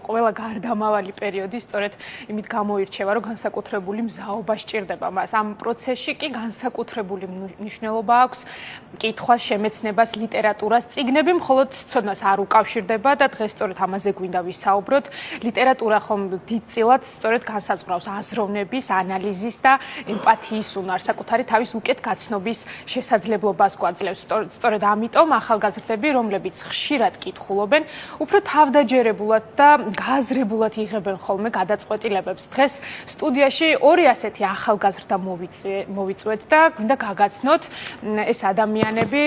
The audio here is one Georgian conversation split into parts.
ყველა გარდამავალი პერიოდი სწორედ იმით გამოირჩევა, რომ განსაკუთრებული მზაობა სჭირდება მას. ამ პროცესში კი განსაკუთრებული მნიშვნელობა აქვს კითხვას, შემეცნებას, ლიტერატურას. წიგნები მხოლოდ ცოდნას არ უკავშირდება და დღეს სწორედ ამაზე გვინდა ვისაუბროთ. ლიტერატურა ხომ დიდწილად სწორედ განსაზღვრავს აზროვნების, ანალიზის და ემპათიის უნარს, საკუთარი თავის უკეთ გაცნობის შესაძლებლობას გვაძლევს. სწორედ ამიტომ ახალგაზრდები, რომლებიც ხშირად კითხულობენ, უფრო თავდაჯერებულად და გააზრებულად იღებენ ხოლმე გადაწყვეტილებებს. დღეს სტუდიაში ორი ასეთი ახალგაზრდა მოვიწვეთ და გვინდა გაგაცნოთ ეს ადამიანები,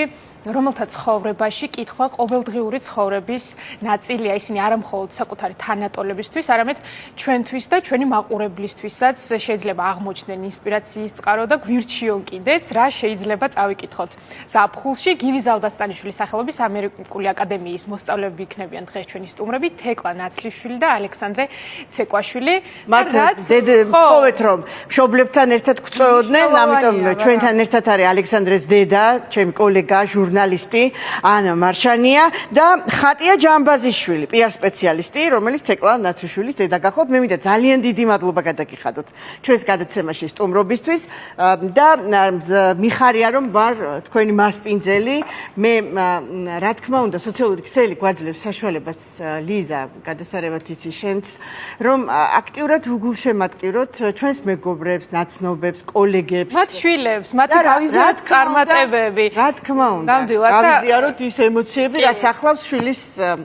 რომელთა ცხოვრებაში კითხვა ყოველდღიური ცხოვრების ნაწილია. ისინი არა მხოლოდ საკუთარი თანატოლებისთვის, არამედ ჩვენთვის და ჩვენი მაყურებლისთვისაც შეიძლება აღმოჩნდნენ ინსპირაციის წყარო და გვირჩიონ კიდეც, რა შეიძლება წავიკითხოთ. ზაფხულში გივი ზალდასტანიშვილის სახელობის ამერიკული აკადემიის მოსწავლეები იქნებიან დღეს ჩვენი სტუმრები, თეკლა ნაცლიშვილი და ალექსანდრე ცეკვაშვილი. მათ თხოვეთ რომ მშობლებთან ერთად გვწვეოდნენ, ამიტომ ჩვენთან ერთად არის ალექსანდრეს დედა, ჩემი კოლეგა, ჟურნალისტი ანა მარშანია და ხატია ჯამბაზიშვილი, PR სპეციალისტი, რომელიც თეკლა ნაცლიშვილის დედა გახოთ. მე მინდა ძალიან დიდი მადლობა გადაგიხადოთ ჩვენს გადაცემაში სტუმრობისთვის და მიხარია რომ ვარ თქვენი მასპინძელი. მე რა თქმა უნდა სოციალური ქსელი გვაძლევს საშუალებას ლიზა გადასარევად იცი შენც რომ აქტიურად უგულშემატკივროთ ჩვენს მეგობრებს, ნაცნობებს, კოლეგებს, მათ შვილებს, მათი გავიზიაროთ წარმატებები. რა თქმა უნდა გავიზიაროთ ის ემოციები, რაც ახლავს შვილის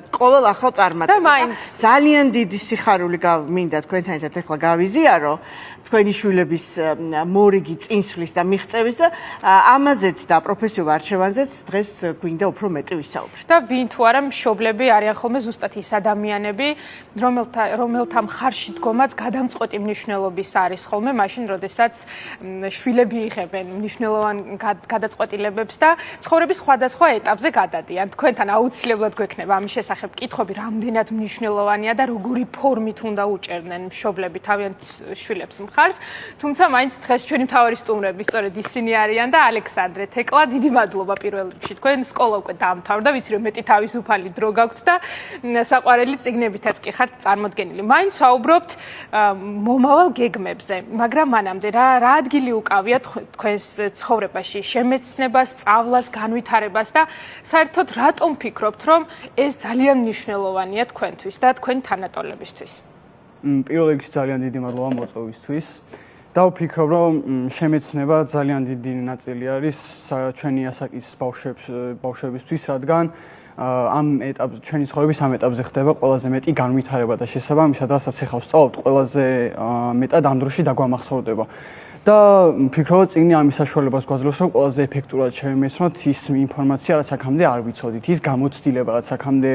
ყოველ ახალ წარმატებას. ძალიან დიდი სიხარული მინდა თქვენთან ერთად ახლა გავიზიარო თქვენი შვილების მორიგი წინსვლის და მიღწევის და ამაზეც და პროფესიულ არჩევანზეც დღეს გვინდა უფრო მეტი ვისაუბროთ. და ვინ თუ არა მშობლები არიან ხოლმე ზუსტად ის ადამიანები, რომელთა მხარში დგომაც გადამწყვეტი მნიშვნელობის არის ხოლმე მაშინ, როდესაც შვილები იღებენ მნიშვნელოვან გადაწყვეტილებებს და ცხოვრების სხვადასხვა ეტაპზე გადადიან. თქვენთან აუცილებლად გვექნება ამის შესახებ კითხვები, რამდენად მნიშვნელოვანია და როგორი ფორმით უნდა უჭერდნენ მშობლები თავიანთ შვილებს მხარს. თუმცა მაინც დღეს ჩვენი მთავარი სტუმრები სწორედ ისინი არიან და ალექსანდრე, თეკლა, დიდი მადლობა პირველ რიგში. თქვენ სკოლა უკვე დაამთავრდა, ვიცი რომ მეტი თავისუფალი დრო გაქვთ და საყვარელი წიგნებითაც კი ხართ წარმოდგენილი. მაინც საუბრობთ მომავალ გეგმებზე, მაგრამ მანამდე რა ადგილი უკავია თქვენს ცხოვრებაში, შემეცნებას, სწავლას, განვითარებას და საერთოდ რატომ ფიქრობთ, რომ ეს ძალიან მნიშვნელოვანია თქვენთვის და თქვენი თანატოლებისთვის? პირველ რიგში ძალიან დიდი მადლობა მოწვევისთვის და ვფიქრობ, რომ შემეცნება ძალიან დიდი ნაწილი არის ჩვენი ასაკის ბავშვებისთვის, რადგან ამ ეტაპზე ჩვენი ცხოვრების ამ ეტაპზე ხდება ყველაზე მეტი განვითარება და შესაბამისად, რასაც ახლა ვსწავლობთ, ყველაზე მეტად ამ დროში დაგვამახსოვრდება. და ვფიქრობ, წიგნი ამის საშუალებას გვაძლევს, რომ ყველაზე ეფექტურად შევიმეცნოთ ის ინფორმაცია, რაც აქამდე არ ვიცოდით, ის გამოცდილება, რაც აქამდე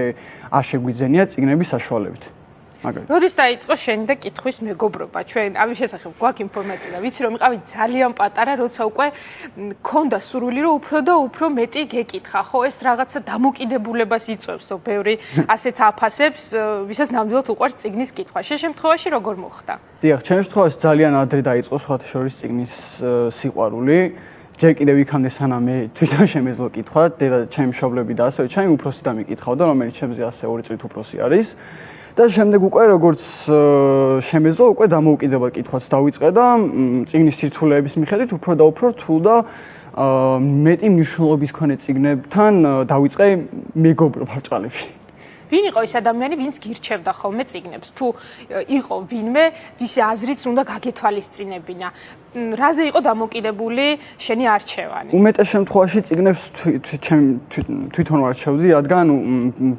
არ შეგვიძენია წიგნების საშუალებით. როდის დაიწყო შენი და კითხვის მეგობრობა? ჩვენ ამის შესახებ გვაქვს ინფორმაცია და ვიცი რომ იყავით ძალიან პატარა, როცა უკვე გქონდა სურვილი რომ უფრო და უფრო მეტი გეკითხა. ხო, ეს რაღაცა დამოკიდებულებას იწვევსო, ბევრი ასეც აფასებს, ვისაც ნამდვილად უყვარს წიგნის კითხვა. შენ შემთხვევაში როგორ მოხდა? დიახ, ჩემ შემთხვევაში ძალიან ადრე დაიწყო სხვათა შორის წიგნის სიყვარული. ჯერ კიდევ იქამდე სანამ მე თვითონ შემეძლო კითხვა, დედა, ჩემი მშობლები და ასევე ჩემი უფროსი და მეკითხავდა, რომელიც ჩემზე ასე 2 წლით უფროსი არის. და შემდეგ უკვე როგორც შემეძლო, უკვე დამოუკიდებელ კითხვაც დავიწყე და წიგნის სირთულეების მიხედვით უფრო და უფრო რთულ და მეტი მნიშვნელობის მქონე წიგნებთან დავიწყე მეგობრობა ბრწყალებში. ვინ იყო ის ადამიანი, ვინც გირჩევდა ხოლმე წიგნებს? თუ იყო ვინმე, ვისი აზრიც უნდა გაგეთვალისწინებინა? რაზე იყო დამოკიდებული შენი არჩევანი? უმეტეს შემთხვევაში წიგნებს თვითონ ვარჩევდი, რადგან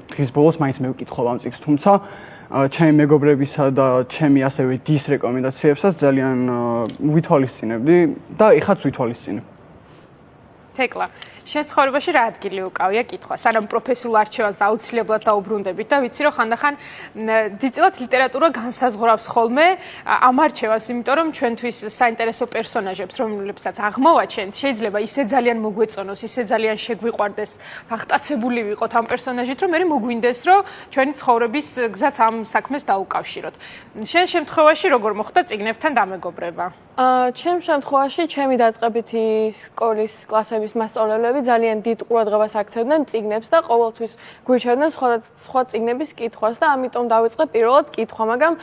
დღის ბოლოს მაინც მე ვკითხავ ამ წიგნს, თუმცა ჩემი მეგობრებისა და ჩემი ასევე დის რეკომენდაციებსაც ძალიან ვითვალისწინებდი და ეხაც ვითვალისწინებ. თეკლა, შენ ცხოვრებაში რა ადგილი უკავია კითხვა? სანამ პროფესიულ არჩევანს აუცილებლად დაუბრუნდებით და ვიცი რომ ხანდახან დიდწილად ლიტერატურა განსაზღვრავს ხოლმე ამ არჩევანს, იმიტომ რომ ჩვენთვის საინტერესო პერსონაჟებს, რომლებსაც აღმოვაჩენთ, შეიძლება ისე ძალიან მოგვეწონოს, ისე ძალიან შეგვიყვარდეს, აღტაცებული ვიყოთ ამ პერსონაჟით, რომ მე მოგვინდეს, რომ ჩვენი ცხოვრების გზაც ამ საქმეს დაუკავშიროთ. შენ შემთხვევაში როგორ მოხდა წიგნებთან დამეგობრება? ჩემ შემთხვევაში ჩემი დაწყებითი სკოლის კლასების მასწავლებლები მშობლები ძალიან დიდ ყურადღებას აქცევდნენ წიგნებს და ყოველთვის გვირჩევდნენ სხვა წიგნების კითხვას და ამიტომ დავიწყე პირველად კითხვა, მაგრამ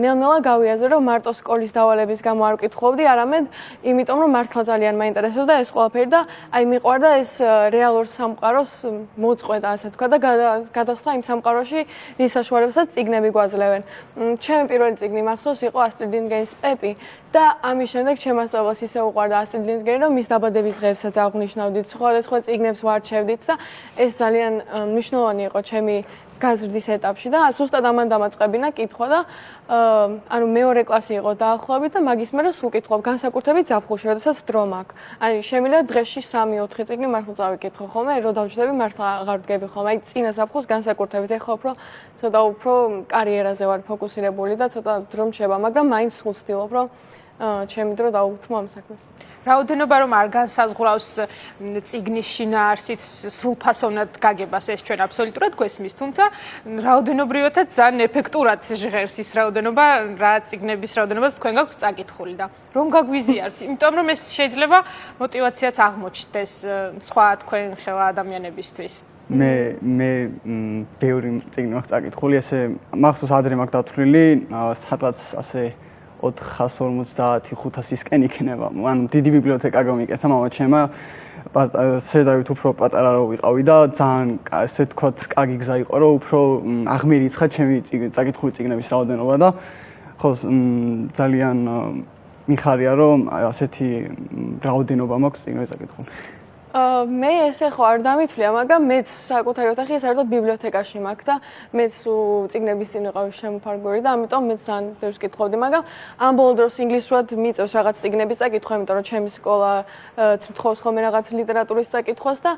ნელ-ნელა გავიაზრე, რომ მარტო სკოლის დავალების გამო არ ვკითხულობდი, არამედ იმიტომ, რომ მართლა ძალიან მაინტერესებდა ეს ყველაფერი და აი მიყვარდა ეს რეალურ სამყაროს მოწყვეტა, ასე თქვა და გადასვლა იმ სამყაროში, რის საშუალებასაც წიგნები გვაძლევენ. ჩემი პირველი წიგნი მახსოვს იყო ასტრიდ ლინდგენის პეპი და ამის შემდეგ ჩემ მასწავლებლს ისე უყვარდა ასტრიდ ლინდგენი, რომ მის დაბადების დღეებსაც აღვნიშნავდით, სხვა წიგნებს ვარჩევდით და ეს ძალიან მნიშვნელოვანი იყო ჩემი გაზრდის ეტაპში და ზუსტად ამან დამაწყებინა კითხვა და ანუ მეორე კლასი იყო დაახლოებით და მაგის მერე სულ ვკითხულობ განსაკუთრებით ზაფხულში, როდესაც დრო მაქვს. აი შემიძლია დღეში 3-4 წიგნი მართლა წავიკითხო ხოლმე, რო დავჯდები მართლა აღარ ვდგები ხოლმე. აი წინა ზაფხულს განსაკუთრებით ეხლა ცოტა უფრო კარიერაზე ვარ ფოკუსირებული და ცოტა დრო მრჩება, მაგრამ მაინც სულ ვცდილობ, რომ ჩემი დრო დავუთმო ამ საქმეს. რაოდენობა რომ არ განსაზღვრავს წიგნის შინაარსით სრულფასოვნად გაგებას ეს ჩვენ აბსოლუტურად გვესმის, თუმცა რაოდენობრივადაც ძალიან ეფექტურად ჟღერს ის რაოდენობა, რა წიგნების რაოდენობას თქვენ გაქვთ წაკითხული და რომ გაგვიზიართ, იმიტომ რომ ეს შეიძლება мотиваციაც აღმოჩნდეს სხვა თქვენ ხელა ადამიანებისთვის. მე ბევრი წიგნი მაქვს წაკითხული, ესე მახსოვს ადრე მაქვს დათვლილი, სადღაც ასე 450-500-ისკენ იქნება. ანუ დიდი ბიბლიოთეკა გამიკეთა მამაჩემმა. შედავით უფრო პატარა რო ვიყავი და ძალიან ესე თქვათ კარგი გზა იყო, რომ უფრო აღმერიცხა ჩემი წაკითხული წიგნების რაოდენობა და ხო ძალიან მიხარია, რომ ასეთი რაოდენობა მაქვს წიგნების წაკითხული. მე ესე ხო არ დამითვლია, მაგრამ მეც საკუთარი ოთახი საერთოდ ბიბლიოთეკაში მაქვს და მეც წიგნების წინ ვიყავი შემოფარგლული და ამიტომ მეც ძალიან ბევრს კითხავდი, მაგრამ ამ ბოლო დროს ინგლისურად მიწევს რაღაც წიგნების წაკითხვა, იმიტომ რომ ჩემი სკოლა თხოვს ხოლმე რაღაც ლიტერატურის წაკითხვას და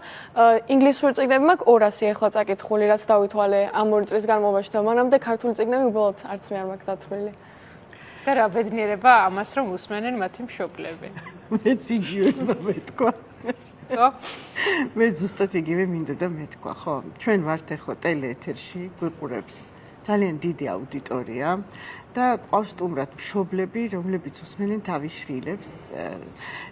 ინგლისური წიგნები მაქვს 200 ახლა წაკითხული, რაც დავითვალე ამ 2 წლის განმავლობაში და მანამდე ქართული წიგნები უბრალოდ არც მე არ მაქვს დათვლილი. და რა ბედნიერება ამას რომ უსმენენ მათი მშობლები. მეც იგივე მეთქვა. ხო? მე ზუსტად იგივე მინდოდა მეთქვა, ხო? ჩვენ ვართ ახლა ტელეეთერში, გვიყურებს ძალიან დიდი აუდიტორია და ყავს სტუმრად მშობლები, რომლებიც უსმენენ თავის შვილებს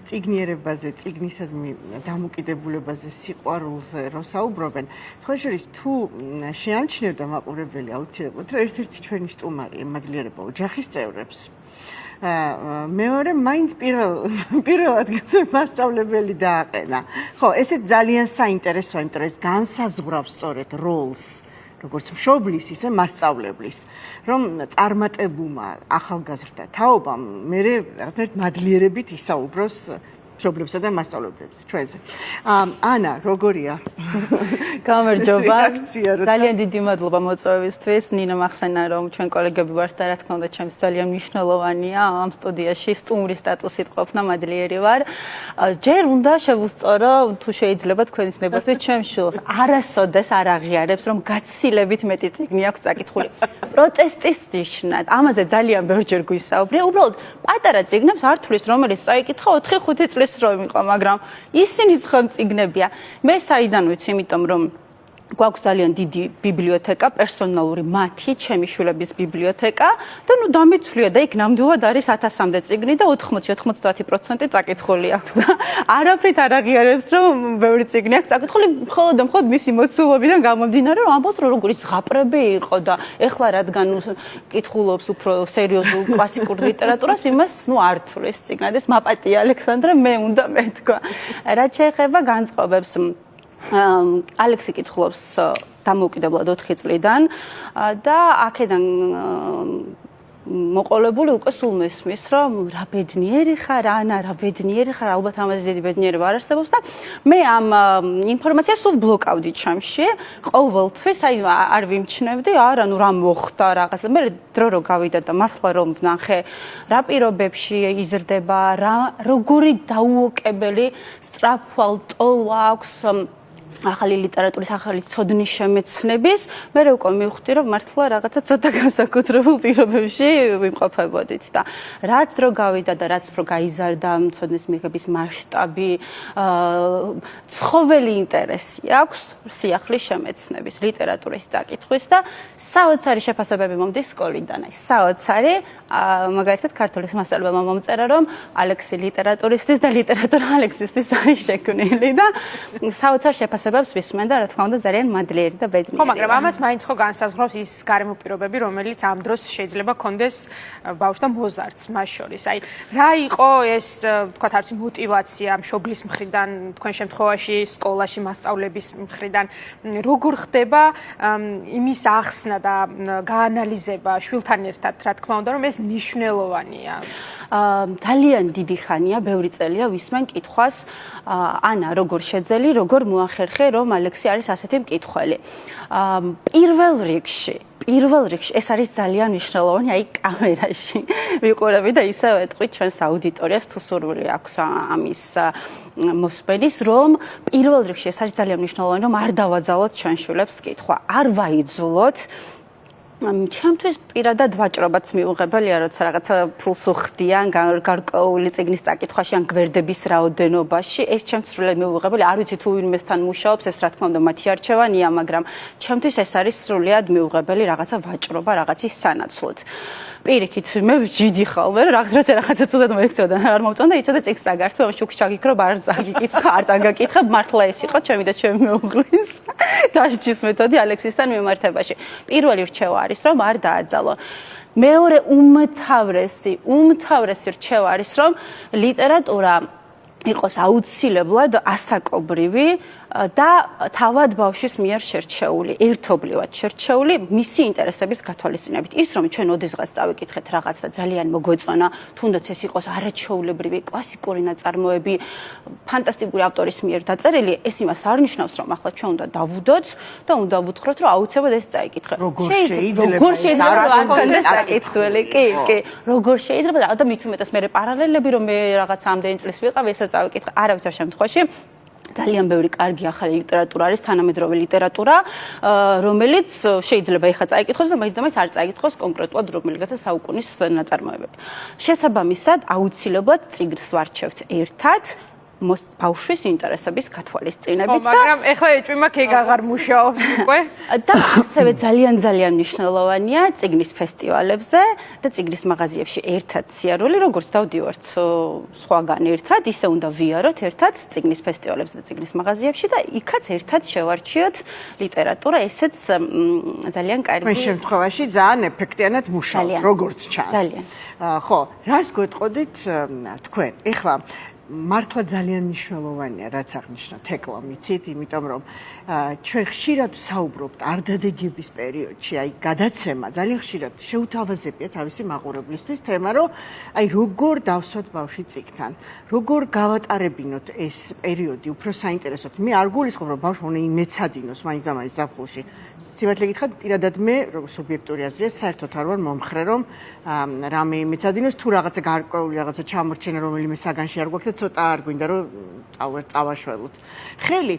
წიგნიერებაზე, წიგნისადმი დამოკიდებულებაზე, სიყვარულზე, რო საუბრობენ. ხოშორის თუ შეამჩნევდა მაყურებელი აუცილებლად, რომ ერთ-ერთი ჩვენი სტუმარი ემადლიერება ოჯახის წევრებს. მეორე მაინც პირველ ადგილზე მასწავლებელი დააყენა. ხო, ესეც ძალიან საინტერესოა, იმიტომ რომ ეს განსაზღვრავს სწორედ როლს, როგორც მშობლის, ისე მასწავლებლის, რომ წარმატებულმა ახალგაზრდა თაობამ მერე რაღაც მადლიერებით ისაუბროს მშობლებსა და მასწავლებლებზე ჩვენზე. ანა, როგორია? გამარჯობა. ძალიან დიდი მადლობა მოწვევისთვის. ნინა მახსენა რომ ჩვენ კოლეგები ვართ და რა თქმა უნდა ჩემს ძალიან მნიშვნელოვანია ამ სტუდიაში სტუმრის სტატუსით ყოფნა, მადლიერი ვარ. ჯერ უნდა შევუსწორო თუ შეიძლება თქვენი ცნებართვით ჩემს შვილს არასოდეს არ აღიარებს რომ გაცილებით მეტი წიგნი აქვს წაკითხული. პროტესტის ნიშნად. ამაზე ძალიან ბევრჯერ გვისაუბრია. უბრალოდ პატარა წიგნებს არ თulis რომელიც წაიკითხა 4-5 წლის რომ იყო, მაგრამ ისინი ცხელ წიგნებია. მე საიდან ვიცი, იმიტომ რომ გვაქვს ძალიან დიდი ბიბლიოთეკა, პერსონალური მათი, ჩემი შვილების ბიბლიოთეკა და ნუ დამიცვლია და იქ ნამდვილად არის 1000-მდე წიგნი და 80-90% წაკითხული აქვს და არაფრით არ აღიარებს რომ ბევრი წიგნი აქვს წაკითხული, მხოლოდ და მხოლოდ მისი მოცულობიდან გამომდინარე რომ ამბობს რომ როგორი ზღაპრები იყო და ეხლა რადგან კითხულობს უფრო სერიოზულ კლასიკურ ლიტერატურას, იმას ნუ არ თulis წიგნად. ეს მაპატია ალექსანდრე, მე უნდა მეთქვა. რაც შეეხება განწყობებს ალექსი კითხულობს დამოუკიდებლად 4 წლიდან და აქედან მოყოლებული უკვე სულ მესმის რომ რა ბედნიერი ხარ, ანა, რა ბედნიერი ხარ, ალბათ ამაზე დიდი ბედნიერება არ არსებობს და მე ამ ინფორმაციას სულ ბლოკავდი ჩემში. ყოველთვის აი არ ვიმჩნევდი, არა, ნუ რა მოხდა რაღაც. მე დრო რო გავიდა და მართლა რომ ვნახე რა პირობებში იზრდება, რა როგორი დაუოკებელი სწრაფვალ ტოლვა აქვს ახალი ლიტერატურის, ახალი ცოდნის შემეცნების, მე უკვე მივხვდი, რომ მართლა რაღაცა ცოტა განსაკუთრებულ პირობებში ვიმყოფებოდით და რაც დრო გავიდა და რაც უფრო გაიზარდა ცოდნის მიღების მასშტაბი, ცხოველი ინტერესი აქვს სიახლის შემეცნების, ლიტერატურის წაკითხვის და საოცარი შეფასებები მომდის სკოლიდან. აი, საოცარი, მაგალითად, ქართულის მასწავლებელმა მომწერა, რომ ალექსი ლიტერატურისტის და ლიტერატურა ალექსისთვის არის შექმნილი და საოცარ შეფასებებს ვისმენ და რა თქმა უნდა ძალიან მადლიერი და ბედნიერი. ხო, მაგრამ ამას მაინც ხო განსაზღვრავს ის გარემო პირობები, რომელიც ამ დროს შეიძლება კონდეს ბავშვთა მოზარდს მას შორის. აი, რა იყო ეს, თქვათ, არც мотиваცია მშობლის მხრიდან, თქვენ შემთხვევაში სკოლაში მასწავლების მხრიდან, როგორ ხდება იმის ახსნა და გაანალიზება შვილთან ერთად, რა თქმა უნდა, რომ ეს მნიშვნელოვანია. ძალიან დიდი ხანია, ბევრი წელია ვისმენ კითხვას, ანა, როგორ შეძელი, როგორ მოახერხე, რომ ალექსი არის ასეთი მკითხველი. პირველ რიგში ეს არის ძალიან მნიშვნელოვანი, აი კამერაში ვიყურები და ისევ ეტყვით ჩვენს აუდიტორიას, თუ სურვილი აქვს ამის მოსმენის, რომ პირველ რიგში ეს არის ძალიან მნიშვნელოვანი, რომ არ დავაძალოთ ჩვენ შვილებს კითხვა, არ ვაიძულოთ. ჩემთვის პირადად ვაჭრობაც მიუღებელია, როცა რაღაცა ფულს უხდიან გარკვეული წიგნის წაკითხვაში ან გვერდების რაოდენობაში, ეს ჩემთვის სრულად მიუღებელი, არ ვიცი თუ ვინმესთან მუშაობს, ეს რა თქმა უნდა მათი არჩევანია, მაგრამ ჩემთვის ეს არის სრულად მიუღებელი რაღაცა ვაჭრობა, რაღაცის სანაცვლოდ. პირიქით, მე ვჯიდი ხოლმე, რაღაცა ცუდად მოექცეოდა, არ მომწონდა, იცოდა წიგნს წაგართვე, ამ შუქს ჩაგიქრობ, არ წაგიკითხა, არ წაგაკითხებ, მართლა ეს იყო ჩემი და ჩემი მეუღლის დასჯის მეთოდი ალექსისთან მიმართებაში. პირველი რჩევა არის, რომ არ დააძალო. მეორე უმთავრესი რჩევა არის, რომ ლიტერატურა იყოს აუცილებლად ასაკობრივი და თავად ბავშვის მიერ შერჩეული, ერთობლივად შერჩეული მისი ინტერესების გათვალისწინებით. ის რომ ჩვენ ოდესღაც წავიკითხეთ რაღაც და ძალიან მოგვეწონა, თუნდაც ეს იყოს არაჩვეულებრივი კლასიკური ნაწარმოები, ფანტასტიკური ავტორის მიერ დაწერილი, ეს იმას არ ნიშნავს, რომ ახლა ჩვენ უნდა დავუდოთ და უნდა ვუთხროთ, რომ აუცილებლად ეს წაიკითხე. როგორ შეიძლება ამ კონდეს საკითხველი? კი. როგორ შეიძლება და მით უმეტეს მე პარალელები რომ მე რაღაც ამდენი წლის ვიყავ, ესეც წავიკითხე, არავითარ შემთხვევაში. ძალიან ბევრი კარგი ახალი ლიტერატურა არის, თანამედროვე ლიტერატურა, რომელიც შეიძლება ეხა წაიკითხოს და მაინც და მაინც არ წაიკითხოს კონკრეტულად რომელიღაცა საუკუნის ნაწარმოებები. შესაბამისად, აუცილებლად წიგნს ვარჩევთ ერთად, ბავშვის ინტერესების გათვალისწინებით და მაგრამ ეხლა ეჭვი მაქვს ეგ აღარ მუშაობს უკვე და ასევე ძალიან მნიშვნელოვანია წიგნის ფესტივალებზე და წიგნის მაღაზიებში ერთად სიარული, როგორც დავდივართ სხვაგან ერთად, ისე უნდა ვიაროთ ერთად წიგნის ფესტივალებზე და წიგნის მაღაზიებში და იქაც ერთად შევარჩიოთ ლიტერატურა, ესეც ძალიან კარგი. თქვენ შემთხვევაში ძალიან ეფექტიანად მუშაობთ, როგორც ჩანს. ძალიან. ხო, რას გვეტყოდით თქვენ? ეხლა მართლა ძალიან მნიშვნელოვანია, რაც აღნიშნა თეკლა, მიცით, იმიტომ რომ ჩვენ ხშირად საუბრობთ არდადეგების პერიოდში, აი გადაცემა ძალიან ხშირად შეუთავაზებია თავისი მაყურებლისთვის თემა, რომ აი როგორ დავსვათ ბავშვი წიგნთან, როგორ გავატარებინოთ ეს პერიოდი უფრო საინტერესოდ. მე არ გულისხმობ, რომ ბავშვი უნდა იმეცადინოს მაინც და მაინც ზაფხულში. სიმართლე გითხრათ, პირადად მე სუბიექტური აზრია, საერთოდ არ ვარ მომხრე, რომ რამე იმეცადინოს, თუ რაღაცა გარკვეული რაღაცა ჩამორჩენა რომელიმე საგანში არ გვაქვს და ცოტა არ გვინდა რომ წავაშველოთ ხელი,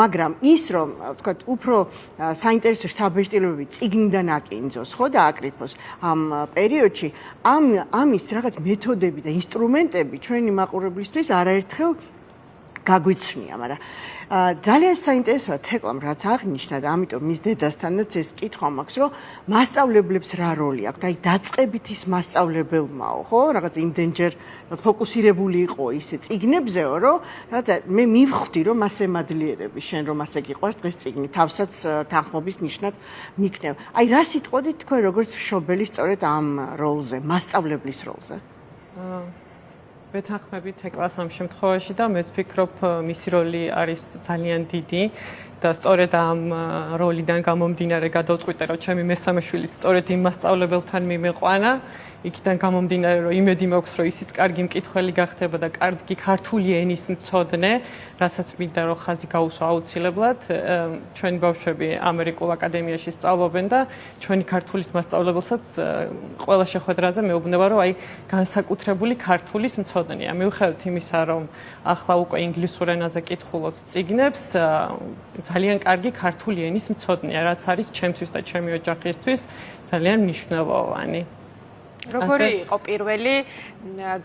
მაგრამ ის რომ ვთქვათ უფრო საინტერესო შთაბეჭდილებები წიგნიდან აკინძოს, ხო და აკრიფოს ამ პერიოდში, ამის რაღაც მეთოდები და ინსტრუმენტები ჩვენი მაყურებლისთვის არაერთხელ გაგვიცნია, მაგრამ ძალიან საინტერესოა თეკლამ რაც აღნიშნა და ამიტომ მის დედასთანაც ეს კითხვა მაქვს, რომ მასწავლებლებს რა როლი აქვს? აი დაწყებით ის მასწავლებელმაო, ხო? რაღაც იმდენჯერ რაც ფოკუსირებული იყო ისე წიგნებზეო, რომ რაღაცა მე მივხვდი, რომ მას ემადლიერები, შენ რომ ასე გიყვარს დღეს წიგნი, თავსაც თანხმობის ნიშნად მიქნევ. აი რა სიტყვოდით თქვენ როგორც მშობელი სწორედ ამ როლზე, მასწავლებლის როლზე? ვეთანხმები თეკლას ამ შემთხვევაში და მეც ვფიქრობ, მისი როლი არის ძალიან დიდი და სწორედ ამ როლიდან გამომდინარე გადავწყვიტე, რომ ჩემი მესამე შვილიც სწორედ იმ მასწავლებელთან მიმეყვანა, იქიდან გამომდინარე, რომ იმედი მაქვს, რომ ისიც კარგი მკითხველი გახდება და კარგი ქართული ენის მცოდნე, რასაც მინდა რომ ხაზი გაუსვა აუცილებლად. ჩვენი ბავშვები ამერიკულ აკადემიაში სწავლობენ და ჩვენი ქართულის მასწავლებელსაც ყველა შეხვედრაზე მეუბნება, რომ აი განსაკუთრებული ქართულის მცოდნეა. მიუხედავად იმისა, რომ ახლა უკვე ინგლისურ ენაზე კითხულობს წიგნებს, ძალიან კარგი ქართული ენის მცოდნეა, რაც არის ჩემთვის და ჩემი ოჯახისთვის ძალიან მნიშვნელოვანი. როგორი იყო პირველი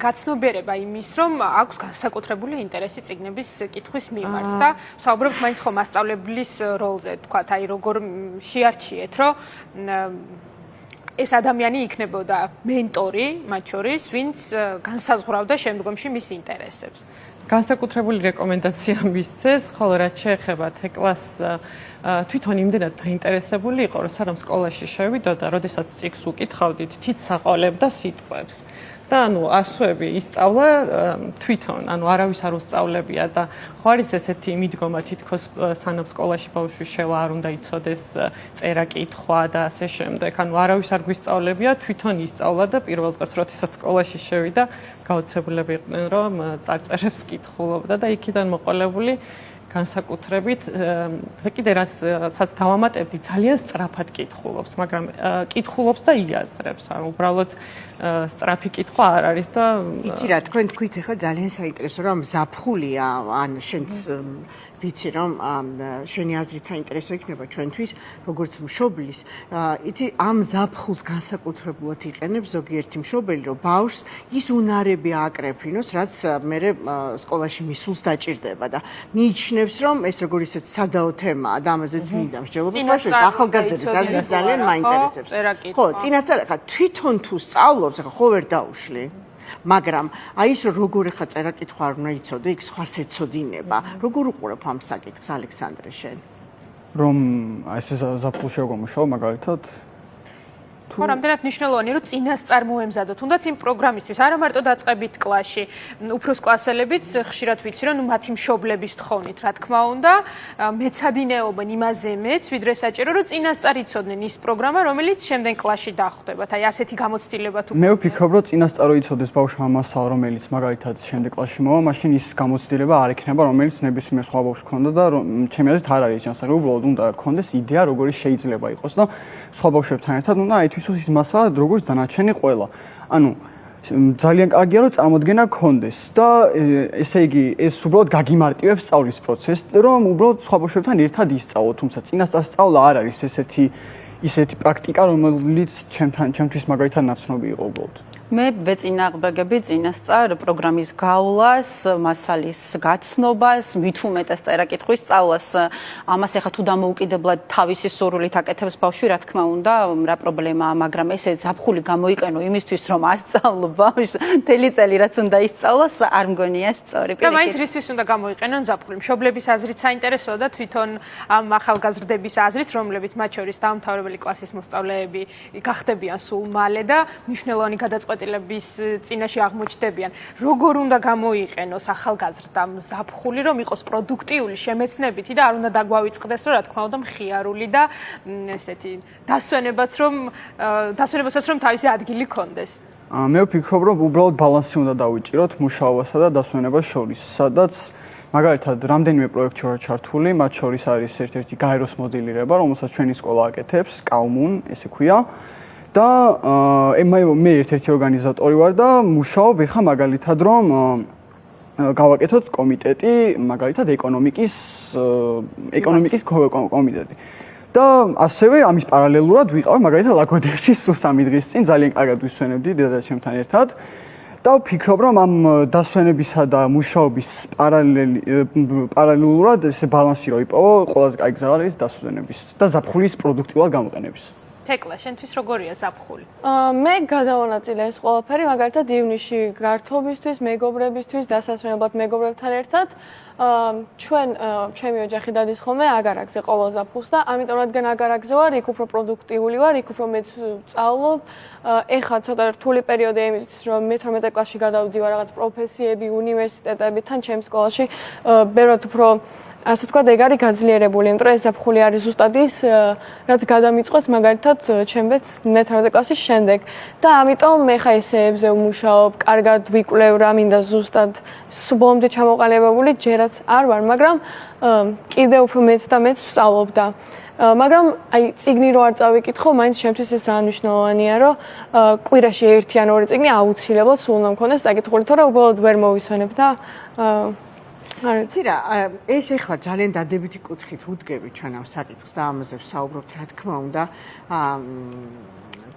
გაცნობიერება იმის, რომ აქვს განსაკუთრებული ინტერესი წიგნების კითხვის მიმართ და საუბრობთ მაინც ხო მასწავლებლის როლზე, თქვათ, აი როგორ შეარჩიეთ, რომ ეს ადამიანი იქნებოდა მენტორი მათ შორის, ვინც განსაზღვრავდა შემდგომში მის ინტერესებს. განსაკუთრებული რეკომენდაცია მისცეს, ხოლო რაც შეეხება თეკლას თვითონ იმდენად დაინტერესებული იყო, რომ სანამ სკოლაში შევიდოდა, როდესაც წიგნს უკითხავდით, თით საყოლებდა სიტყვებს. და ასოები ისწავლა თვითონ, არავის არ უსწავლებია და ხო არის ესეთი მიდგომა თითქოს სანამ სკოლაში ბავშვი შევა არ უნდა იცოდეს წერა კითხვა და ასე შემდეგ. არავის არ გვისწავლებია, თვითონ ისწავლა და პირველ დღეს როდესაც სკოლაში შევიდა, გაოცებულები იყვნენ, რომ წარწერებს კითხულობდა და იქიდან მოყოლებული განსაკუთრებით და კიდე რასაც დავამატებდი, ძალიან სწრაფად კითხულობს, მაგრამ კითხულობს და იაზრებს. უბრალოდ სწრაფი კითხვა არ არის და იცი რა, თქვენ თქვით ახლა ძალიან საინტერესო, რომ ზაფხულია, ან შენც ვიცი რომ შენი აზრით საინტერესო იქნება ჩვენთვის, როგორც მშობლის. იცი, ამ ზაფხულს განსაკუთრებულად იყენებს ზოგიერთი მშობელი, რომ ბავშვს ის უნარები ააკრეფინოს, რაც მერე სკოლაში მისულს დაჭირდება და მიიჩნევს, რომ ეს როგორ ისეთ სადაო თემაა და ამაზეც მინდა მსჯელობის ბავშვებს ახალგაზრდების აზრით ძალიან მაინტერესებს. ხო, წინასწარ ახლა თვითონ თუ სწავლობს, ახლა ხო ვერ დაუშვი. მაგრამ აი ის როგორ ახლა წერა კითხვა არ უნდა იცოდე, იქ სხვას ეცოდინება. როგორ უყურებ ამ საკითხს, ალექსანდრე, შენ? რომ ეს ზაფხულში როგორ მუშაობ მაგალითად? ხო, რამდენად მნიშვნელოვანი, რომ წინასწარ მოემზადოთ, თუნდაც იმ პროგრამისთვის, არა მარტო დაწყებით კლასში, უფროს კლასელებიც ხშირად ვიცი, რომ მათი მშობლების თხოვნით, რა თქმა უნდა, მეცადინეობენ იმაზე მეც, ვიდრე საჭირო, რომ წინასწარ იცოდნენ ის პროგრამა, რომელიც შემდეგ კლასში დახვდებათ. აი, ასეთი გამოცდილება თუ მე ვფიქრობ, რომ წინასწარ იცოდეს ბავშვმა მასალა, რომელიც მაგალითად შემდეგ კლასში მოვა, მაშინ ის გამოცდილება არ იქნება, რომელიც ნებისმიერ სხვა ბავშვს ჰქონდა და ჩემი აზრით არ არის ჩანსაღი, უბრალოდ უნდა ჰქონდეს იდეა, როგორი შეიძლება იყოს და სხვა ბავშვებთან ერთად უნდა აითვისოს ის მასალა, როგორც დანარჩენი ყველა. ძალიან კარგია, რომ წარმოდგენა გქონდეს და ესე იგი, ეს უბრალოდ გაგიმარტივებს სწავლის პროცესს, რომ უბრალოდ სხვა ბავშვებთან ერთად ისწავლო, თუმცა წინასწარ სწავლა არ არის ისეთი პრაქტიკა, რომელიც ჩემთვის მაგალითად ნაცნობი იყო უბრალოდ. მე ვეწინააღმდეგები წინასწარ პროგრამის გავლას, მასალის გაცნობას, მით უმეტეს წერა-კითხვის სწავლას. ამას ახლა თუ დამოუკიდებლად თავისი სურვილით აკეთებს ბავშვი, რა თქმა უნდა, რა პრობლემაა, მაგრამ ესე ზაფხული გამოიყენო იმისთვის, რომ ასწავლო ბავშვს, მთელი წელი რაც უნდა ისწავლოს, არ მგონია სწორი. და მაინც რისთვის უნდა გამოიყენონ ზაფხული? მშობლების აზრით საინტერესოა და თვითონ ამ ახალგაზრდების აზრით, რომლებიც მათ შორის დაუმთავრებელი კლასის მოსწავლეები გახდებიან სულ მალე და მნიშვნელოვანი გადაწყვეტილების წინაშე აღმოჩნდებიან. როგორ უნდა გამოიყენოს ახალგაზრდამ ზაფხული, რომ იყოს პროდუქტიული, შემეცნებითი და არ უნდა დაგვავიწყდეს, რომ რა თქმა უნდა მხიარული და ესეთი დასვენებასაც რომ თავისი ადგილი ქონდეს. მე ვფიქრობ, რომ უბრალოდ ბალანსი უნდა დავიჭიროთ მუშაობასა და დასვენებას შორის, სადაც მაგალითად რამდენიმე პროექტი ვარ ჩართული, მათ შორის არის ერთ-ერთი გაეროს მოდელირება, რომელსაც ჩვენი სკოლა აკეთებს, კალმუნ, ესე ქვია. და მე ერთ-ერთი ორგანიზატორი ვარ და მუშაობ ეხა მაგალითად რომ გავაკეთოთ კომიტეტი, მაგალითად ეკონომიკის კომიტეტი. და ასევე ამის პარალელურად ვიყავ მაგალითად ლაგვადიაში სულ 3 დღის წინ ძალიან კარგად ვისვენებდი დედაჩემთან ერთად. და ვფიქრობ რომ ამ დასვენებისა და მუშაობის პარალელურად ესე ბალანსი რო იპოვო, ყველაზე კარგი გზა არის დასვენების და ზაფხულის პროდუქტიულად გამოყენების. თეკლა, შენთვის როგორია ზაფხული? მე გადავანაწილე ეს ყველაფერი, მაგალითად ივნისში გართობისთვის, მეგობრებისთვის, დასასვენებლად მეგობრებთან ერთად. ჩემი ოჯახი დადის ხოლმე აგარაკზე ყოველ ზაფხულს და ამიტომ რადგან აგარაკზე ვარ, იქ უფრო პროდუქტიული ვარ, იქ უფრო მეც ვწავლობ. ეხლა ცოტა რთული პერიოდია იმისთვის, რომ მე 12 კლასში გადავდივარ რაღაც პროფესიები, უნივერსიტეტები, თან ჩემს სკოლაში ბევრად უფრო ასე თქვა ეგ არის გაძლიერებული, იმიტომ რომ ეს ზაფხული არის ზუსტად ის, რაც გადამიწყვეტს მაგალითად ჩემბეც 9 კლასის შემდეგ და ამიტომ მე ხა ესეებზე ვმუშაობ, კარგად ვიკვლევ რა მინდა ზუსტად სუბოლომდე ჩამოყალიბებული ჯერაც არ ვარ, მაგრამ კიდე უფრო მეც და მეც ვსწავლობ და მაგრამ აი წიგნი რო არ წავიკითხო, მაინც ჩემთვის ეს ძალიან მნიშვნელოვანია, რომ კვირაში 1 ან 2 წიგნი აუცილებლად სულ უნდა მქონდეს წაკითხული, თორე უბრალოდ ვერ მოვისვენებ და იცი რა, ეს ეხლა ძალიან დადებითი კუთხით ვუდგებით ჩვენ ამ საკითხს და ამაზე ვსაუბრობთ, რა თქმა უნდა,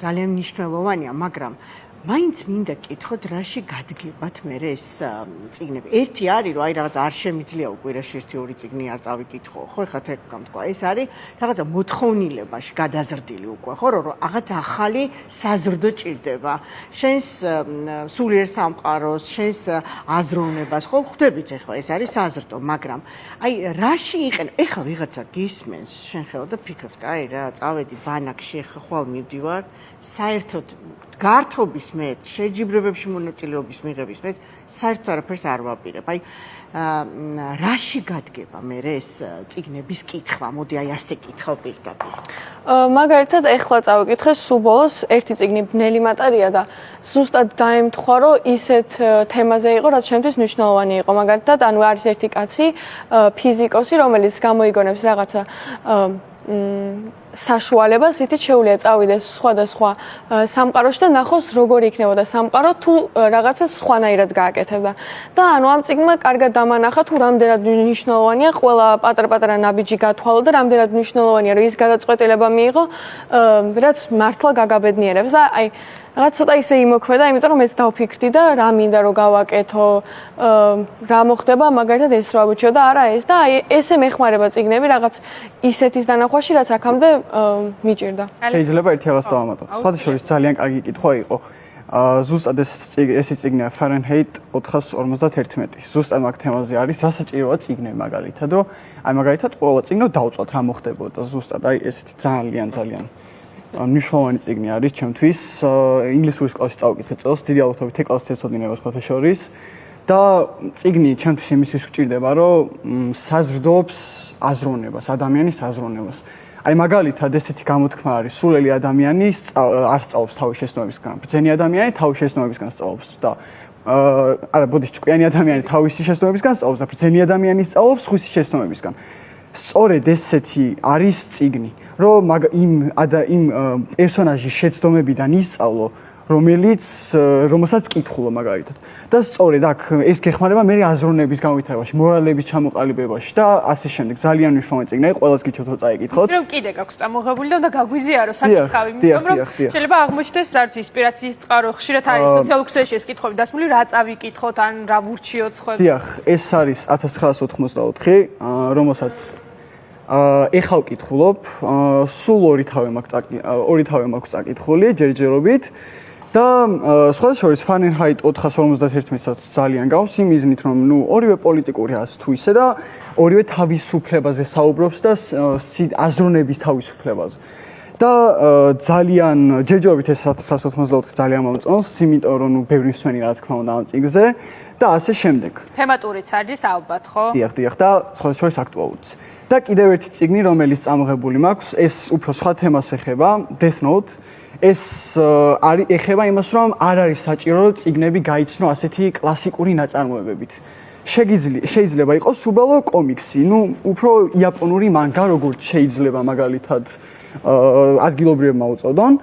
ძალიან მნიშვნელოვანია, მაგრამ მაინც მინდა კითხოთ, რაში გადგებათ მე ეს წიგნები. ერთი არის, რომ აი რაღაც არ შემიძლია კვირაში 1-2 წიგნი არ წავიკითხო, ხო, ეხლა თქ გამთქვა. ეს არის რაღაცა მოთხოვნილებაში გადაზრდილი უკვე, ხო, რომ რაღაც ახალი საზრდო ჭირდება. შენს სულიერ სამყაროს, შენს აზროვნებას, ხო, ხვდებით ეხლა ეს არის საზრდო, მაგრამ აი რაში იყენ? ეხლა ვიღაცა გისმენს, შენ ხელა და ფიქრობთ, აი რა, წავედი ბანაკში, ეხლა ხვალ მივდივარ, საერთოდ გართობის მეც, შეჯიბრებებში მონაწილეობის მიღების მეც საერთოდ არაფერს არ ვაპირებ. აი რაში გადგება მე ეს წიგნების კითხვა? მოდი აი ასე კითხავ პირდაპირ. მაგალითად, ეხლა წავიკითხე სულ ბოლოს ერთი წიგნი ბნელი მატერია და ზუსტად დაემთხვა, რომ ისეთ თემაზე იყო, რაც ჩემთვის მნიშვნელოვანი იყო. მაგალითად, ანუ არის ერთი კაცი, ფიზიკოსი, რომელიც გამოიგონებს რაღაცა საშუალებას, ითით შეუძლია წავიდეს სხვადასხვა სამყაროში და ნახოს როგორ იქნებოდა სამყარო თუ რაღაცა სხვანაირად გააკეთებდა. და ანუ ამ წიგნმა კარგად დამანახა თუ რამდენად მნიშვნელოვანია ყველა პატარ-პატარა ნაბიჯი გათვალო და რამდენად მნიშვნელოვანია რომ ის გადაწყვეტილება მიიღო, რაც მართლა გაგაბედნიერებს და აი რაღაც ცოტა ისე იმოქმედა, იმიტომ რომ მეც დავფიქრდი და რა მინდა რომ გავაკეთო, რა მოხდება, მაგალითად ეს რო აღვიჩიო და არა ეს და აი ესე მეხმარება წიგნები რაღაც ისეთის დანახვაში, რაც აქამდე მიჭირდა. შეიძლება ერთი რაღაც დავამატოთ. სხვადასხვა ძალიან კარგი კითხვა იყო. ზუსტად ეს წიგნია Fahrenheit 451. ზუსტად მაგ თემაზე არის, რა საჭიროა წიგნები მაგალითად, რომ აი მაგალითად ყველა წიგნო დავწვათ რა მოხდებოდა ზუსტად. აი ესეთი ძალიან მნიშვნელოვანი წიგნი არის ჩემთვის. ინგლისურის კლასში წავკითხე წელს, დიდი ალბათობით ეკლასს ეცოდინება სხვათა შორის და წიგნი ჩემთვის იმისთვის გვჭირდება, რომ საზრდოობს აზროვნებას, ადამიანის აზროვნებას. აი მაგალითად ესეთი გამოთქმა არის, სულელი ადამიანი არ სწავლობს თავის შეცნობისგან, ბრძენი ადამიანი თავის შეცნობისგან სწავლობს და არა, ბოდიში ჭკვიანი ადამიანი თავისი შეცნობისგან სწავლობს და ბრძენი ადამიანი სწავლობს სხვისი შეცნობისგან. სწორედ ესეთი არის წიგნი, რომ იმ პერსონაჟის შეცდომებიდან ისწავლო, რომელსაც კითხულობ მაგალითად. და სწორედ აქ ეს გეხმარება მე აზროვნების განვითარებაში, მორალების ჩამოყალიბებაში და ასე შემდეგ. ძალიან მნიშვნელოვანი წიგნია, ყველას გიჩვენებთ რომ წაიკითხოთ. რომ კიდე გაქვს წამოღებული და უნდა გაგვიზიარო საკითხავი, იმიტომ რომ შეიძლება აღმოჩნდეს არც ინსპირაციის წყარო, ხშირად არის სოციალურ ქსელში ეს კითხვები დასმული, რა წავიკითხოთ ან რა ვურჩიოთ სხვა. დიახ, ეს არის 1984, რომელსაც ეხლა ვკითხულობ, სულ ორი თავი მაქვს წაკითხული, ჯერჯერობით და სხვადასხვა Fahrenheit 451-საც ძალიან გავს იმ მიზნით, რომ ორივე პოლიტიკური აზრი თუ ისე და ორივე თავისუფლებაზე საუბრობს და აზროვნების თავისუფლებაზე. და ძალიან ჯერჯერობით ეს 1984 ძალიან მომწონს, იმიტომ რომ ბევრი მსმენი რა თქმა უნდა ამ წიგნზე და ასე შემდეგ. თემატურიც არის ალბათ, ხო? დიახ და სხვადასხვა აქტუალურიც. და კიდევ ერთი წიგნი, რომელიც წამოღებული მაქვს, ეს უფრო სხვა თემას ეხება, Death Note. ეს ეხება იმას, რომ არ არის საჭირო, რომ წიგნები გაიცნო ასეთი კლასიკური ნაწარმოებებით. შეიძლება იყოს უბრალოდ კომიქსი, უფრო იაპონური მანგა, როგორც შეიძლება მაგალითად ადგილობრივებმა უწოდონ.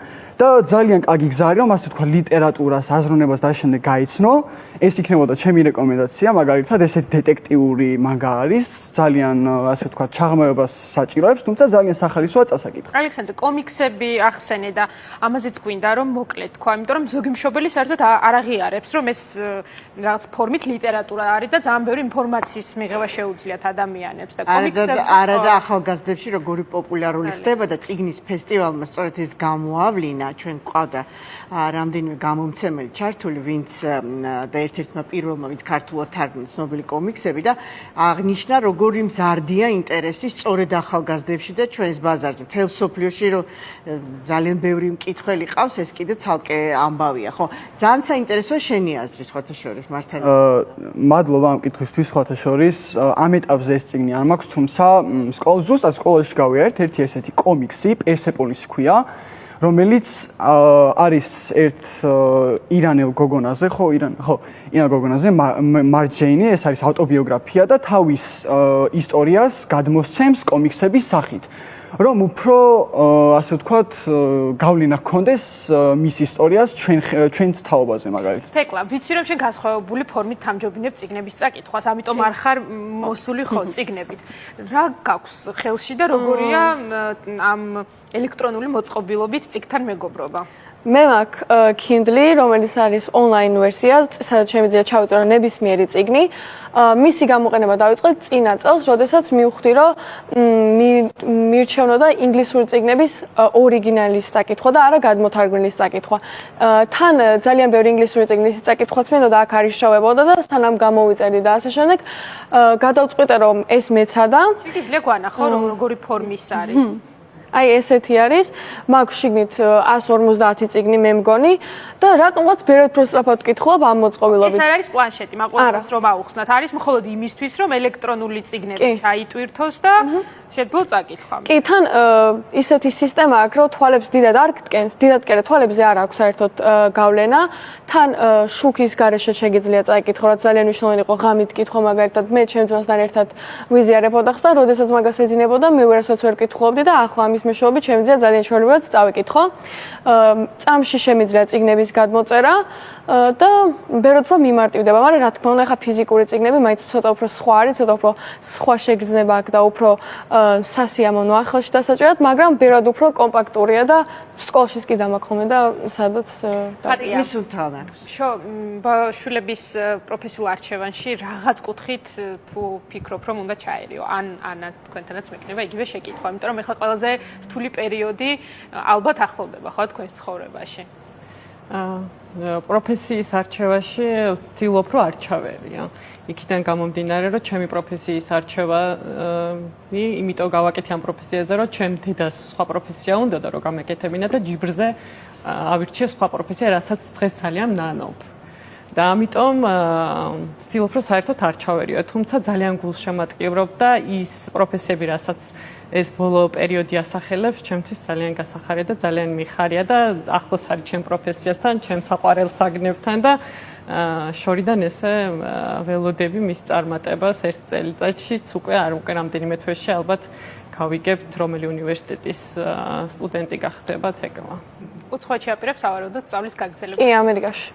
და ძალიან კარგი გზა არის, რომ ასე თქვა ლიტერატურას, აზროვნებას და შემდეგ გაიცნო. ეს იქნებოდა ჩემი რეკომენდაცია, მაგალითად ესეთი დეტექტიური მანგა არის, ძალიან ასე თქვა ჩაღრმავებას საჭიროებს, თუმცა ძალიან სახალისოა წასაკითხი. ალექსანდრე, კომიქსები ახსენე და ამაზეც გვინდა რომ მოკლედ თქვა, იმიტომ რომ ზოგი მშობელი საერთოდ არ აღიარებს, რომ ეს რაღაც ფორმით ლიტერატურა არის და ძალიან ბევრი ინფორმაციის მიღება შეუძლიათ ადამიანებს და კომიქსებს არა და ახალგაზრდებში როგორი პოპულარული ხდება და წიგნის ფესტივალმა სწორედ ეს გამოავლინა ჩვენ გვყავდა რამდენიმე გამომცემელი ჩართული, ვინც და ერთ-ერთმა პირველმა ვინც ქართულად თარგმნა ცნობილი კომიქსები და აღნიშნა როგორი მზარდია ინტერესი სწორედ ახალგაზრდებში და ჩვენს ბაზარზე მთელ სოფლიოში რომ ძალიან ბევრი მკითხველი ყავს ეს კიდე ცალკე ამბავია ხო ძალიან საინტერესოა შენი აზრი სხვათა შორის მართალია მადლობა ამ კითხვისთვის სხვათა შორის ამ ეტაპზე ეს წიგნი არ მაქვს თუმცა ზუსტად სკოლაში გავიარეთ ერთი ესეთი კომიქსი პერსეპოლის ქვია რომელიც არის ერთ ირანელ გოგონაზე ხო ირანელ გოგონაზე მარჯეინი ეს არის ავტობიოგრაფია და თავის ისტორიას გადმოსცემს კომიქსების სახით რომ უფრო ასე ვთქვათ გავლენა ჰქონდეს მის ისტორიას ჩვენს თაობაზე მაგალითად. თეკლა, ვიცი რომ შენ გასხოვებული ფორმით თამჯობინებ წიგნების წაკითხვას, ამიტომ არ ხარ მოსული ხო წიგნებით. რა გაქვს ხელში და როგორია ამ ელექტრონული მოწყობილობით წიგნთან მეგობრობა? მე მაქვს Kindle, რომელიც არის online ვერსია, სადაც შემიძლია ჩავიწერო ნებისმიერი წიგნი. მისი გამოყენება დავიწყე წინა წელს, როდესაც მივხვდი, რომ მირჩევნოდა ინგლისური წიგნების ორიგინალის წაკითხვა და არა გადმოთარგმნილის წაკითხვა. თან ძალიან ბევრი ინგლისური წიგნის წაკითხვაც მინდოდა აქ არ ისჩავებოდა და სანამ გამოვიწერდი და ასე შემდეგ, გადავწყვიტე რომ ეს მეცადა. შეგიძლია გვანახო როგორი ფორმის არის? აი ესეთი არის, მაქვს შიგნით 150 წიგნი მე მგონი და რატომღაც ბევრად პროსტრაფად ვკითხულობ ამ მოწყობილობით. ეს არ არის პლანშეტი, მაყურებელს რომ აუხსნათ, არის მხოლოდ იმისთვის, რომ ელექტრონული წიგნები ჩაიტვირთოს და შეძლო წაკითხვა. კი, თან ისეთი სისტემა აქვს, რომ თვალებს დიდად არ გტკენს, დიდად კერე თვალებზე არ აქვს საერთოდ გავლენა. თან შუქის გარეშე შეგიძლია წაიკითხო, რაც ძალიან მნიშვნელოვანი იყო ღამით კითხვა მაგალითად მე ჩემს ძმასთან ერთად ვიზიარებ ოთახს და როდესაც მაგას ეძინებოდა მე ვერასოდეს ვერ კითხულობდი და ახლა ამის მეშვეობით შემიძლია ძალიან ჩვეულებრივად წავიკითხო. წამში შემიძლია წიგნების გადმოწერა და ბევრად უფრო მიმარტივდება, მაგრამ რა თქმა უნდა, ახლა ფიზიკური წიგნები მაინც ცოტა უფრო სხვა არის, ცოტა უფრო სხვა შეგრძნება აქვს და უფრო სასიამოვნო ახლში დასაჭერად, მაგრამ ბევრად უფრო კომპაქტურია და სკოლაშიც კი დამაქონე და სადაც პატიმის უთავნა. ბავშვების პროფესიულ არჩევანში რაღაც კუთხით თუ ფიქრობ რომ უნდა ჩაერიო, ან თქვენთანაც მექნება იგივე შეკითხვა, იმიტომ რომ ეხლა ყველაზე რთული პერიოდი ალბათ ახლოვდება ხო თქვენს ცხოვრებაში. პროფესიის არჩევაში ვცდილობ რომ არ ჩავერია. იქიდან გამომდინარე რომ ჩემი პროფესიის არჩევა იმიტომ გავაკეთე ამ პროფესიაზე რომ ჩემ დედას სხვა პროფესია უნდა და რომ გამეკეთებინა და ჯიბრზე ავირჩიე სხვა პროფესია რასაც დღეს ძალიან ნანობ. და ამიტომ ვცდილობ რომ საერთოდ არ ჩავერიო, თუმცა ძალიან გულშემატკივრობ და ის პროფესიები რასაც ეს ბოლო პერიოდი ასახელებს, ჩემთვის ძალიან გასახარია და ძალიან მიხარია და ახლოს არის ჩემ პროფესიასთან, ჩემ საყვარელ საგნებთან და შორიდან ესე ველოდები მის წარმატებას ერთ წელიწადშიც უკვე რამდენიმე თვეში ალბათ გავიგებთ რომელი უნივერსიტეტის სტუდენტი გახდება თეკლა. უცხოეთში აპირებს ავარაუდოთ სწავლის გაგრძელება. კი, ამერიკაში.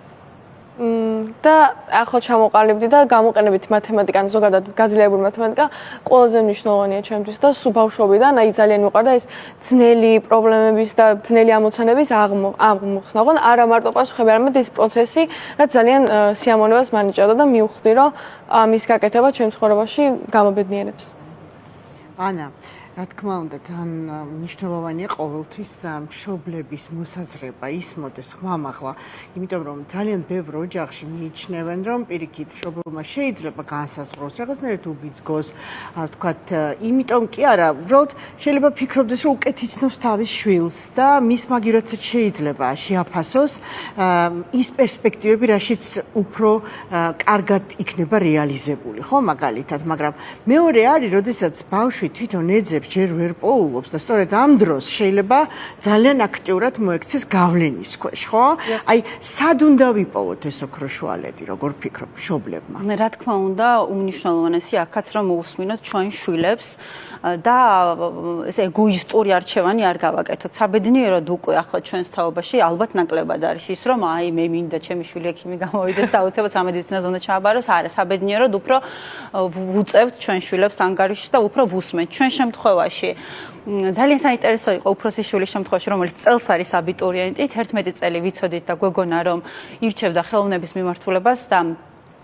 და ახლა ჩამოყალიბდი და გამოყენებით მათემატიკა, ზოგადად გაძლიერებული მათემატიკა ყველაზე მნიშვნელოვანია ჩემთვის და სულ ბავშვობიდან აი ძალიან მიყვარდა ეს ძნელი პრობლემების და ძნელი ამოცანების აღმოხსნა. ოღონდ არა მარტო პასუხები, არამედ ეს პროცესი, რაც ძალიან სიამოვნებას მანიჭებდა და მივხვდი, რომ ამის გაკეთება ჩემს ცხოვრებაში გამობედნიერებს. ანა რა თქმა უნდა, თან მნიშვნელოვანია ყოველთვის მშობლების მოსაზრება, ისმოდეს ხმამაღლა, იმიტომ რომ ძალიან ბევრ ოჯახში მიიჩნევენ, რომ პირიქით მშობელმა შეიძლება განსაზღვროს, რაღაცნაირად უბიძგოს, ვთქვათ, იმიტომ კი არა, უბრალოდ შეიძლება ფიქრობდეს, რომ უკეთ იცნობს თავის შვილს და მის მაგირათაც შეიძლება შეაფასოს ის პერსპექტივები, რაშიც უფრო კარგად იქნება რეალიზებული, ხო, მაგალითად, მაგრამ მეორე არის, როდესაც ბავშვი თვითონ ეძებს ჯერ ვერ პოულობს და სწორედ ამ დროს შეიძლება ძალიან აქტიურად მოექცეს გავლენის ქვეშ, ხო? აი, სად უნდა ვიპოვოთ ეს ოქროს შუალედი, როგორ ფიქრობ, მშობლებმა? რა თქმა უნდა, უმნიშვნელოვანესი აქაც რომ მოусმინოთ ჩვენ შვილებს და ეს ეგოისტური არჩევანი არ გავაკეთოთ. საბედნიეროდ უკვე ახლა ჩვენს თაობაში ალბათ ნაკლებად არის ის, რომ აი მე მინდა ჩემი შვილი ექიმი გამოვიდეს და აუცილებლად სამედიცინო ზონაში ჩააბაროს. არა, საბედნიეროდ უფრო ვუწევთ ჩვენ შვილებს ანგარიშს და უფრო ვუსმენთ. ჩვენ შემთხვევაში ძალიან საინტერესო იყო უფროსი შვილის შემთხვევაში, რომელიც წელს არის აბიტურიენტი, 11 წელი ვიცოდით და გვეგონა რომ ირჩევდა ხელოვნების მიმართულებას და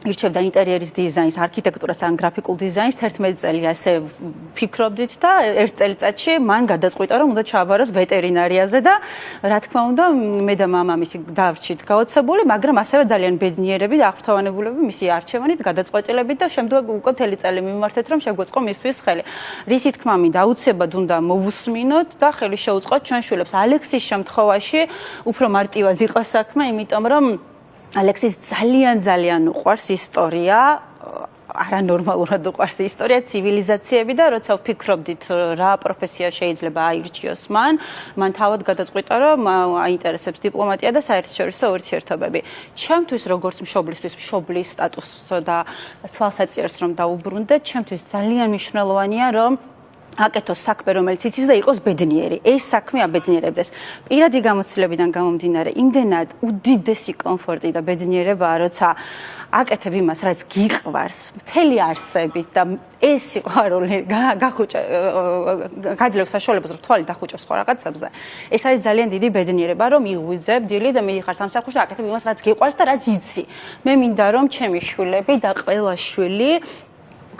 ირჩევდა ინტერიერის დიზაინს, არქიტექტურას ან გრაფიკულ დიზაინს 11 წელი ასე ფიქრობდით და ერთ წელიწადში მან გადაწყვიტა რომ უნდა ჩააბაროს ვეტერინარიაზე და რა თქმა უნდა მე და მამამისი დავრჩით გაოცებული, მაგრამ ასევე ძალიან ბედნიერები და აღფრთოვანებულები მისი არჩევანით, გადაწყვეტილებით და შემდგომ უკვე მთელი წელი მიმართეთ რომ შეგვეწყო მისთვის ხელი. რისი თქმა მინდა აუცილებლად უნდა მოვუსმინოთ და ხელი შეუწყოთ ჩვენ შვილებს. ალექსის შემთხვევაში უფრო მარტივად იყო საქმე, იმიტომ რომ ალექსის ძალიან უყვარს ისტორია, არანორმალურად უყვარს ისტორია, ცივილიზაციები და როცა ვფიქრობდით რა პროფესია შეიძლება აირჩიოს მან თავად გადაწყვიტა რომ აინტერესებს დიპლომატია და საერთაშორისო ურთიერთობები. ჩემთვის როგორც მშობლისთვის მშობლის სტატუსს და თვალსაჩინოს რომ დაუბრუნდე, ჩემთვის ძალიან მნიშვნელოვანია რომ აკეთოს საქმე, რომელიც იცის და იყოს ბედნიერი. ეს საქმე აბედნიერებდეს. პირადი გამოცდილებიდან გამომდინარე, იმდენად უდიდესი კომფორტი და ბედნიერებაა, როცა აკეთებ იმას, რაც გიყვარს, მთელი არსებით და ეს სიყვარული გაძლევს საშუალებას, რომ თვალი დახუჭოს სხვა რაღაცებზე. ეს არის ძალიან დიდი ბედნიერება, რომ იღვიძებ დილი და მიდიხარ სამსახურში და აკეთებ იმას, რაც გიყვარს და რაც იცი. მე მინდა რომ ჩემი შვილები და ყველა შვილი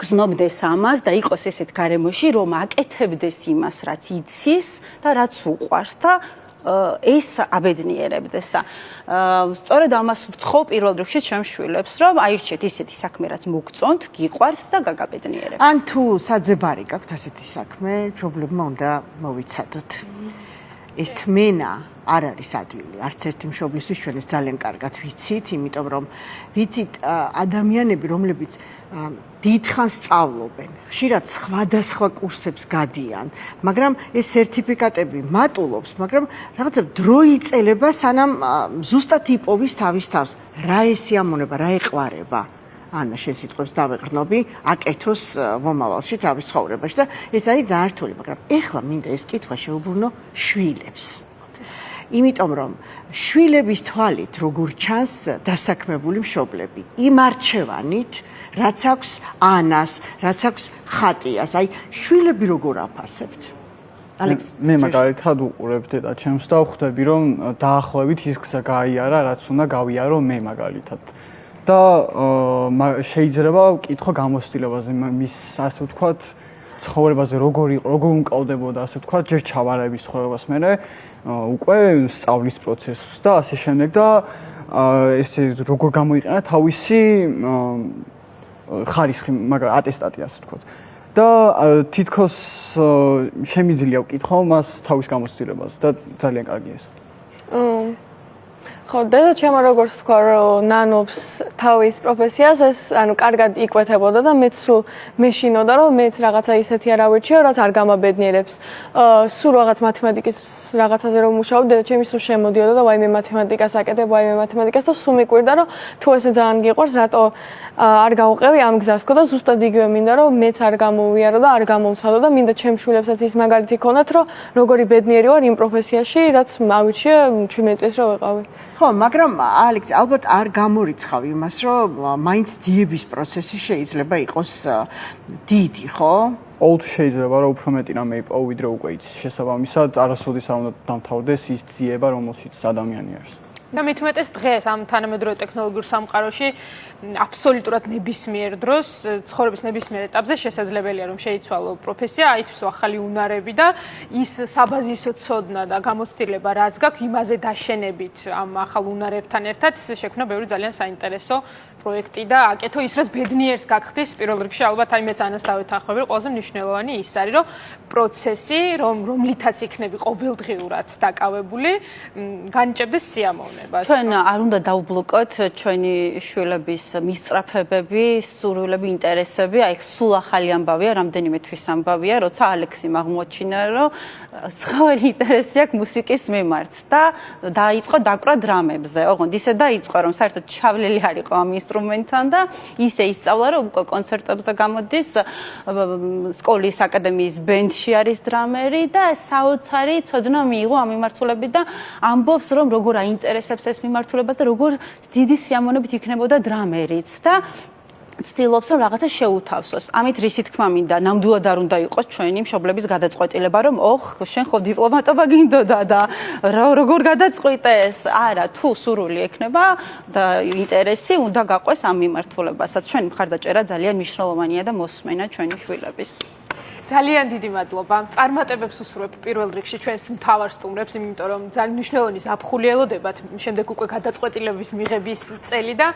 გრძნობდეს ამას და იყოს ესეთ გარემოში, რომ აკეთებდეს იმას, რაც იცის და რაც უყვარს და ეს აბედნიერებდეს და სწორედ ამას ვთხოვ პირველ რიგში ჩემს შვილებს, რომ აირჩიეთ ისეთი საქმე, რაც მოგწონთ, გიყვარს და გაგაბედნიერებთ. ან თუ საძებარი გაქვთ ასეთი საქმე, მშობლებმა უნდა მოვიცადოთ. ეს თმენა არ არის ადვილი, არც ერთი მშობლისთვის ჩვენ ეს ძალიან კარგად ვიცით, იმიტომ რომ ვიცით ადამიანები, რომლებიც დიდხანს სწავლობენ, ხშირად სხვადასხვა კურსებს გადიან, მაგრამ ეს სერტიფიკატები მატულობს, მაგრამ რაღაცა დრო იწელება, სანამ ზუსტად იპოვის თავის თავს, რა ესიამონება, რა ეყვარება. ანა შენ სიტყვებს დავეყრდნობი, აკეთოს მომავალში თავის ცხოვრებაში და ეს არის ძალიან რთული, მაგრამ ეხლა მინდა ეს კითხვა შეუბრუნო შვილებს. იმიტომ რომ შვილების თვალით როგორ ჩანს დასაქმებული მშობლები, იმ არჩევანით, რაც აქვს ანას, რაც აქვს ხატიას, აი შვილები როგორ აფასებთ? ალექს, მე მაგალითად უყურებ დედაჩემს და ვხვდები რომ დაახლოებით ის გზა გაიარა, რაც უნდა გავიარო მე მაგალითად. და შეიძლება ვკითხო გამოცდილებაზე, მის ასე ვთქვათ, ცხოვრებაზე როგორ უკავდებოდა, ასე ვთქვათ, ჯერ ჩავარების ცხოვრებას მერე უკვე სწავლის პროცესს და ასე შემდეგ და ესე როგორ გამოიყენა თავისი ხარისხი, მაგრამ ატესტატი ასე ვთქვათ. და თითქოს შემიძლია ვკითხო მას თავის გამოცდილებაზე და ძალიან კარგია ეს. ხო, დედაჩემ როგორც თქვა, რომ ნანობს თავის პროფესიას, ეს ანუ კარგად იკვეთებოდა და მეც სულ მეშინოდა, რომ მეც რაღაცა ისეთი არ ავირჩიო, რაც არ გამაბედნიერებს. სულ რაღაც მათემატიკის რაღაცაზე რომ მუშაობ, დედაჩემი სულ შემოდიოდა და ვაიმე მათემატიკას აკეთებ, ვაიმე მათემატიკას და სულ მიკვირდა, რომ თუ ესე ძალიან გიყვარს, რატო არ გავუყევი ამ გზას ხო და ზუსტად იგივე მინდა, რომ მეც არ გამოვიარო და არ გამოვცადო და მინდა ჩემ შვილებსაც ის მაგალითი ქონათ, რომ როგორი ბედნიერი ვარ იმ პროფესიაში, რაც ავირჩიე 17 წელს რო ვიყავი. ხო, მაგრამ ალექს, ალბათ არ გამორიცხავ იმას, რომ მაინც ძიების პროცესი შეიძლება იყოს დიდი, ხო? ყოველთვის შეიძლება რომ უფრო მეტი რამე იპოვო, ვიდრე უკვე იცის. შესაბამისად, არასოდეს არ უნდა დამთავრდეს ის ძიება, რომელშიც ადამიანი არის. და მით უმეტეს დღეს ამ თანამედროვე ტექნოლოგიურ სამყაროში აბსოლუტურად ნებისმიერ დროს ცხოვრების ნებისმიერ ეტაპზე შესაძლებელია რომ შეიცვალო პროფესია, აითვისო ახალი უნარები და ის საბაზისო ცოდნა და გამოცდილება რაც გაქვს იმაზე დაშენებით ამ ახალ უნარებთან ერთად შექმნა ბევრი ძალიან საინტერესო პროექტი და აკეთო ის რაც ბედნიერს გახდის პირველ რიგში ალბათ აი მეც ანას დავეთანხმები რომ ყველაზე მნიშვნელოვანი ის არის რომ პროცესი რომლითაც იქნები ყოველდღიურად დაკავებული განიჭებდეს სიამოვნებას. ჩვენ არ უნდა დავბლოკოთ ჩვენი შვილების მისწრაფებები, სურვილები, ინტერესები, აი სულ ახალი ამბავია, რამდენიმე თვის ამბავია, როცა ალექსიმ აღმოჩინა, რომ ცხოველი ინტერესი აქვს მუსიკის მიმართ და დაიწყო დაკვრა დრამებზე. ოღონდ ისე დაიწყო, რომ საერთოდ ჩავლელი არ იყო ამ ინსტრუმენტთან და ისე ისწავლა, რომ უკვე კონცერტებზე გამოდის, სკოლის აკადემიის ბენდში არის დრამერი და საოცარი ცოდნა მიიღო ამ მიმართულებით და ამბობს, რომ როგორ აინტერესებს ეს მიმართულებას და როგორ დიდი სიამოვნებით იქნებოდა დრამერიც და ცდილობს რომ რაღაცა შეუთავსოს. ამით რისი თქმა მინდა, ნამდვილად არ უნდა იყოს ჩვენი მშობლების გადაწყვეტილება, რომ ოხ, შენ ხო დიპლომატობა გინდოდა და როგორ გადაწყვიტეს? არა, თუ სურვილი ექნება და ინტერესი უნდა გაყვეს ამ მიმართულებასაც. ჩვენი მხარდაჭერა ძალიან მნიშვნელოვანია და მოსმენა ჩვენი შვილების. ძალიან დიდი მადლობა. წარმატებებს უსურვებ პირველ რიგში ჩვენს მთავარ სტუმრებს, იმიტომ რომ ძალიან მნიშვნელოვანი ზაფხული ელოდებათ, შემდეგ უკვე გადაწყვეტილების მიღების წელი და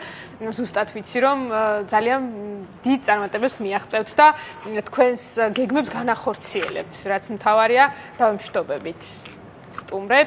ზუსტად ვიცი რომ ძალიან დიდ წარმატებებს მიაღწევთ და თქვენს გეგმებს განახორციელებთ, რაც მთავარია, დავემშვიდობებით სტუმრებს.